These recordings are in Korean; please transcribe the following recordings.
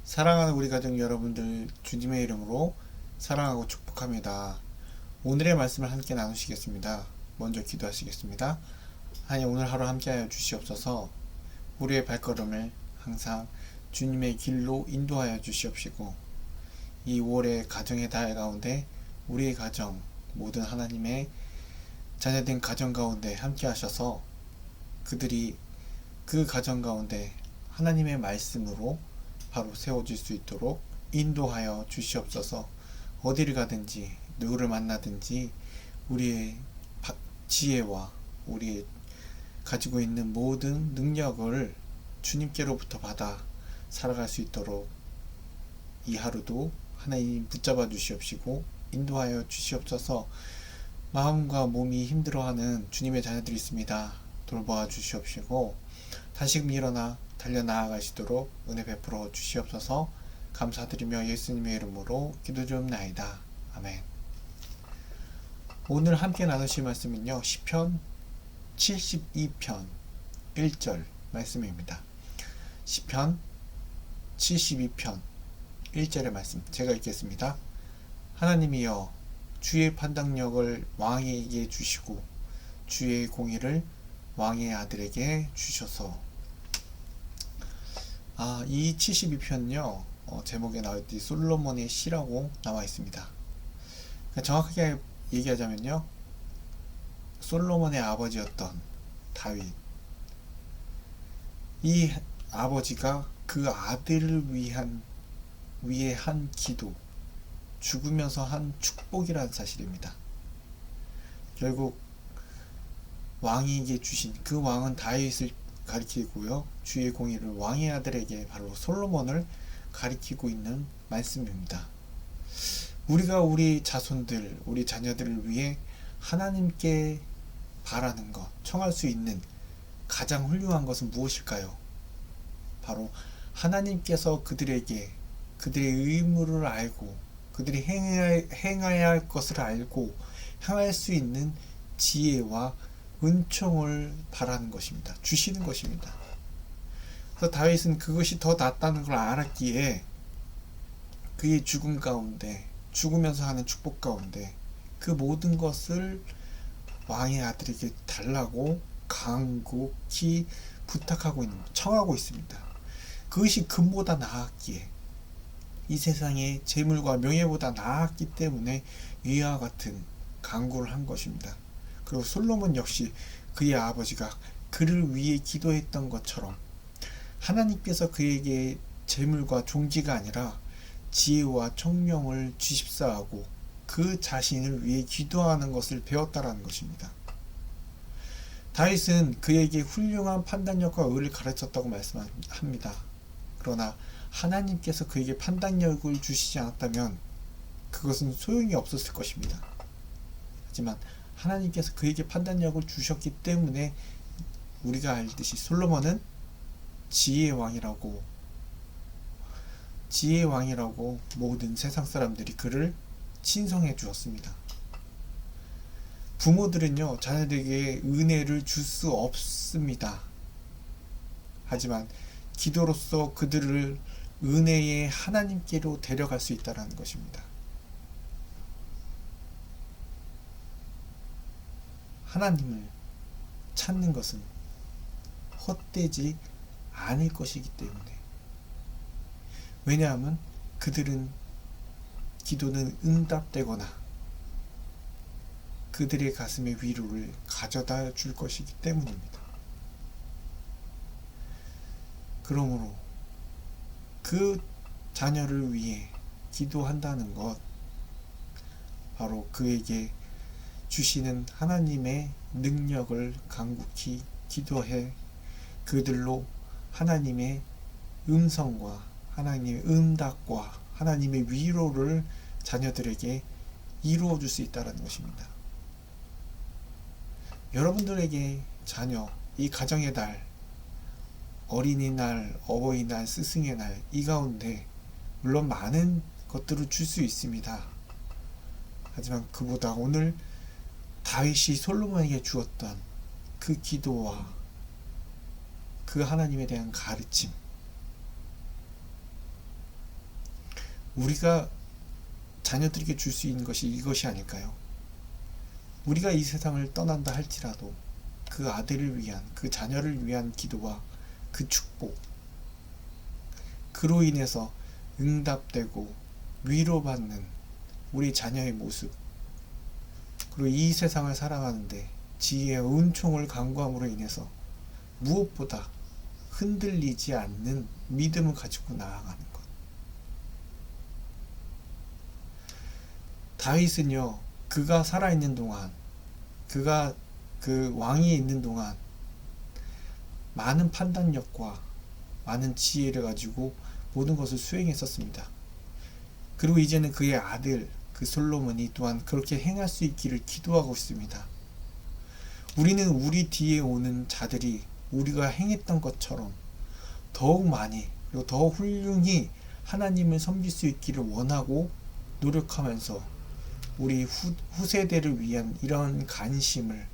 사랑하는 우리 가족 여러분들 주님의 이름으로 사랑하고 축복합니다. 오늘의 말씀을 함께 나누시겠습니다. 먼저 기도하시겠습니다. 하나님, 오늘 하루 함께하여 주시옵소서. 우리의 발걸음을 항상 주님의 길로 인도하여 주시옵시고, 이 5월의 가정의 달 가운데 우리의 가정, 모든 하나님의 자녀된 가정 가운데 함께 하셔서 그들이 그 가정 가운데 하나님의 말씀으로 바로 세워질 수 있도록 인도하여 주시옵소서. 어디를 가든지 누구를 만나든지 우리의 지혜와 우리의 가지고 있는 모든 능력을 주님께로부터 받아 살아갈 수 있도록 이 하루도 하나님 붙잡아 주시옵시고 인도하여 주시옵소서. 마음과 몸이 힘들어하는 주님의 자녀들이 있습니다. 돌보아 주시옵시고 다시금 일어나 달려나아가시도록 은혜 베풀어 주시옵소서. 감사드리며 예수님의 이름으로 기도드리옵나이다. 아멘. 오늘 함께 나누실 말씀은요, 시편 72편 1절 말씀입니다. 시편 72편 1절의 말씀 제가 읽겠습니다. 하나님이여, 주의 판단력을 왕에게 주시고 주의 공의를 왕의 아들에게 주셔서. 이 72편은요, 제목에 나올때 솔로몬의 시라고 나와 있습니다. 정확하게 얘기하자면요, 솔로몬의 아버지였던 다윗, 이 아버지가 그 아들을 위해 한 기도, 죽으면서 한 축복이라는 사실입니다. 결국 왕에게 주신 그 왕은 다윗을 가리키고요, 주의 공의를 왕의 아들에게 바로 솔로몬을 가리키고 있는 말씀입니다. 우리가 우리 자손들, 우리 자녀들을 위해 하나님께 바라는 것, 청할 수 있는 가장 훌륭한 것은 무엇일까요? 바로 하나님께서 그들에게 그들의 의무를 알고 그들이 행해야 할 것을 알고 향할 수 있는 지혜와 은총을 바라는 것입니다. 주시는 것입니다. 그래서 다윗은 그것이 더 낫다는 걸 알았기에 그의 죽음 가운데, 죽으면서 하는 축복 가운데 그 모든 것을 왕의 아들에게 달라고 간곡히 부탁하고 있는, 청하고 있습니다. 그것이 금보다 나았기에, 이 세상의 재물과 명예보다 나았기 때문에 이와 같은 간구를 한 것입니다. 그리고 솔로몬 역시 그의 아버지가 그를 위해 기도했던 것처럼 하나님께서 그에게 재물과 종기가 아니라 지혜와 청명을 주십사하고 그 자신을 위해 기도하는 것을 배웠다라는 것입니다. 다윗은 그에게 훌륭한 판단력과 의를 가르쳤다고 말씀합니다. 그러나 하나님께서 그에게 판단력을 주시지 않았다면 그것은 소용이 없었을 것입니다. 하지만 하나님께서 그에게 판단력을 주셨기 때문에 우리가 알듯이 솔로몬은 지혜의 왕이라고 모든 세상 사람들이 그를 칭송해 주었습니다. 부모들은요, 자녀들에게 은혜를 줄 수 없습니다. 하지만 기도로서 그들을 은혜의 하나님께로 데려갈 수 있다는 것입니다. 하나님을 찾는 것은 헛되지 않을 것이기 때문에. 왜냐하면 그들은 기도는 응답되거나 그들의 가슴의 위로를 가져다 줄 것이기 때문입니다. 그러므로 그 자녀를 위해 기도한다는 것, 바로 그에게 주시는 하나님의 능력을 간곡히 기도해 그들로 하나님의 음성과 하나님의 응답과 하나님의 위로를 자녀들에게 이루어 줄 수 있다는 것입니다. 여러분들에게 자녀, 이 가정의 달, 어린이날, 어버이날, 스승의 날, 이 가운데 물론 많은 것들을 줄 수 있습니다. 하지만 그보다 오늘 다윗이 솔로몬에게 주었던 그 기도와 그 하나님에 대한 가르침, 우리가 자녀들에게 줄 수 있는 것이 이것이 아닐까요? 우리가 이 세상을 떠난다 할지라도 그 아들을 위한, 그 자녀를 위한 기도와 그 축복, 그로 인해서 응답되고 위로받는 우리 자녀의 모습, 그리고 이 세상을 살아가는데 지혜의 은총을 간구함으로 인해서 무엇보다 흔들리지 않는 믿음을 가지고 나아가는 것. 다윗은요, 그가 살아있는 동안, 그가 그 왕위에 있는 동안 많은 판단력과 많은 지혜를 가지고 모든 것을 수행했었습니다. 그리고 이제는 그의 아들 그 솔로몬이 또한 그렇게 행할 수 있기를 기도하고 있습니다. 우리는 우리 뒤에 오는 자들이 우리가 행했던 것처럼 더욱 많이 그리고 더 훌륭히 하나님을 섬길 수 있기를 원하고 노력하면서 우리 후세대를 위한 이러한 간심을,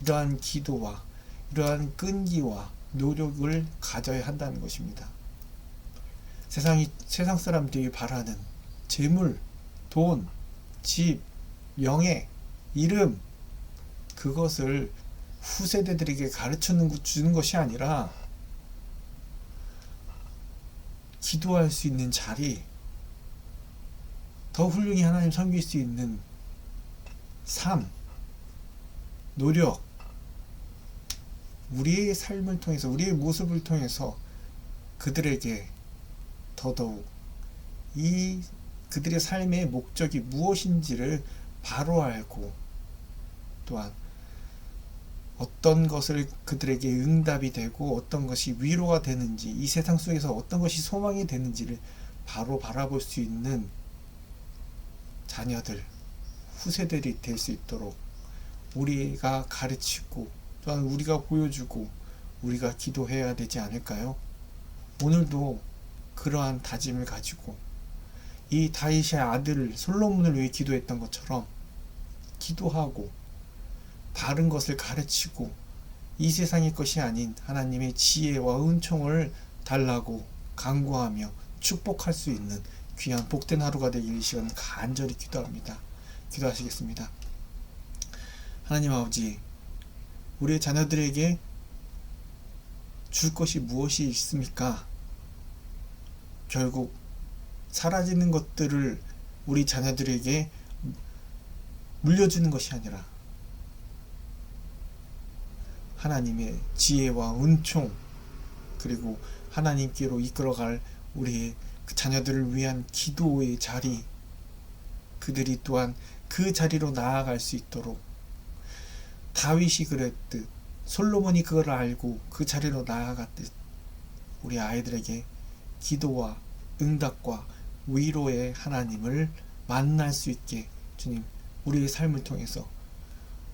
이러한 기도와 이러한 끈기와 노력을 가져야 한다는 것입니다. 세상 사람들이 바라는 재물, 돈, 집, 명예, 이름, 그것을 후세대들에게 주는 것이 아니라 기도할 수 있는 자리, 더 훌륭히 하나님 섬길 수 있는 삶, 노력, 우리의 삶을 통해서, 우리의 모습을 통해서 그들에게 더더욱 그들의 삶의 목적이 무엇인지를 바로 알고, 또한 어떤 것을 그들에게 응답이 되고 어떤 것이 위로가 되는지, 이 세상 속에서 어떤 것이 소망이 되는지를 바로 바라볼 수 있는 자녀들, 후세들이 될 수 있도록 우리가 가르치고 또한 우리가 보여주고 우리가 기도해야 되지 않을까요? 오늘도 그러한 다짐을 가지고 이 다윗의 아들 솔로몬을 위해 기도했던 것처럼 기도하고 바른 것을 가르치고 이 세상의 것이 아닌 하나님의 지혜와 은총을 달라고 간구하며 축복할 수 있는 귀한 복된 하루가 되길 이 시간 간절히 기도합니다. 기도하시겠습니다. 하나님 아버지, 우리의 자녀들에게 줄 것이 무엇이 있습니까? 결국 사라지는 것들을 우리 자녀들에게 물려주는 것이 아니라 하나님의 지혜와 은총, 그리고 하나님께로 이끌어갈 우리의 그 자녀들을 위한 기도의 자리, 그들이 또한 그 자리로 나아갈 수 있도록 다윗이 그랬듯, 솔로몬이 그걸 알고 그 자리로 나아갔듯 우리 아이들에게 기도와 응답과 위로의 하나님을 만날 수 있게 주님, 우리의 삶을 통해서,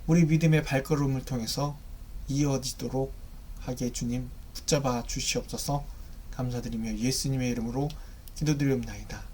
우리 믿음의 발걸음을 통해서 이어지도록 하게 주님 붙잡아 주시옵소서. 감사드리며 예수님의 이름으로 기도드리옵나이다.